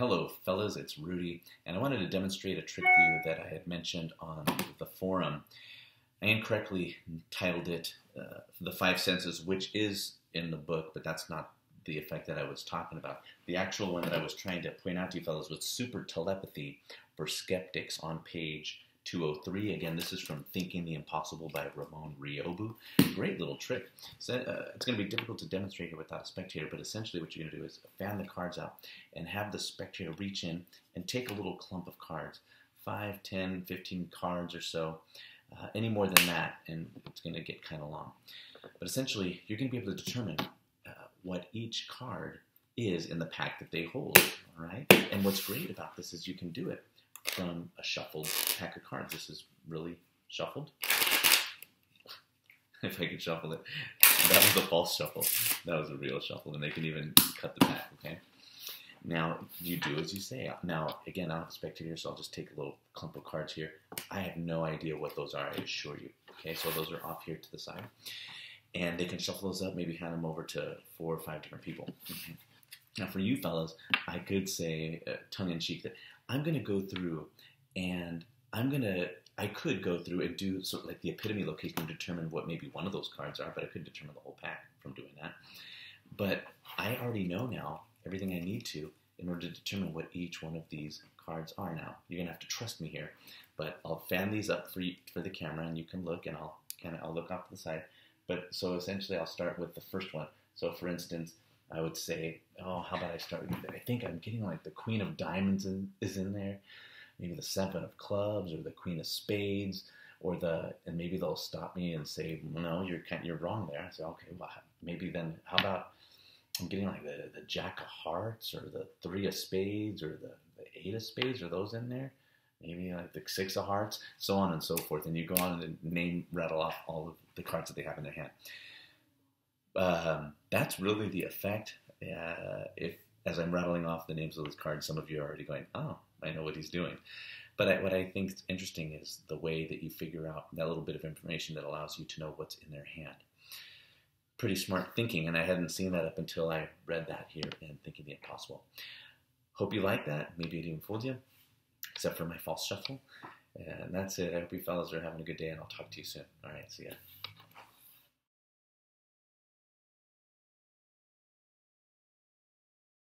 Hello fellas, it's Rudy, and I wanted to demonstrate a trick for you that I had mentioned on the forum. I incorrectly titled it The Five Senses, which is in the book, but that's not the effect that I was talking about. The actual one that I was trying to point out to you fellas was Super Telepathy for Skeptics on page 203. Again, this is from Thinking the Impossible by Ramon Rioboo. Great little trick. So, it's going to be difficult to demonstrate here without a spectator, but essentially what you're going to do is fan the cards out and have the spectator reach in and take a little clump of cards, 5, 10, 15 cards or so. Any more than that, and it's going to get kind of long. But essentially, you're going to be able to determine what each card is in the pack that they hold, all right? And what's great about this is you can do it from a shuffled pack of cards. This is really shuffled. If I could shuffle it. That was a false shuffle. That was a real shuffle, and they can even cut the pack, okay? Now, you do as you say. Now, again, I don't have a spectator, so I'll just take a little clump of cards here. I have no idea what those are, I assure you. Okay, so those are off here to the side. And they can shuffle those up, maybe hand them over to 4 or 5 different people. Okay. Now, for you fellas, I could say, tongue-in-cheek, that I'm going to go through and I could go through and do sort of like the epitome location and determine what maybe one of those cards are, but I couldn't determine the whole pack from doing that. But I already know now everything I need to in order to determine what each one of these cards are now. You're going to have to trust me here, but I'll fan these up for the camera, and you can look, and I'll look off to the side. But so essentially I'll start with the first one. So for instance, I would say, oh, how about I start with, I think I'm getting like the Queen of Diamonds is in there, maybe the 7 of Clubs, or the Queen of Spades, or and maybe they'll stop me and say, no, you're wrong there. I say, okay, well, maybe then how about I'm getting like the Jack of Hearts, or the 3 of Spades, or the 8 of Spades. Are those in there? Maybe like the 6 of Hearts, so on and so forth. And you go on and rattle off all of the cards that they have in their hand. That's really the effect. If as I'm rattling off the names of those cards, some of you are already going, oh, I know what he's doing. But what I think is interesting is the way that you figure out that little bit of information that allows you to know what's in their hand. Pretty smart thinking, and I hadn't seen that up until I read that here in Thinking the Impossible. Hope you like that. Maybe it even fooled you, except for my false shuffle. And that's it. I hope you fellas are having a good day, and I'll talk to you soon. All right, see ya.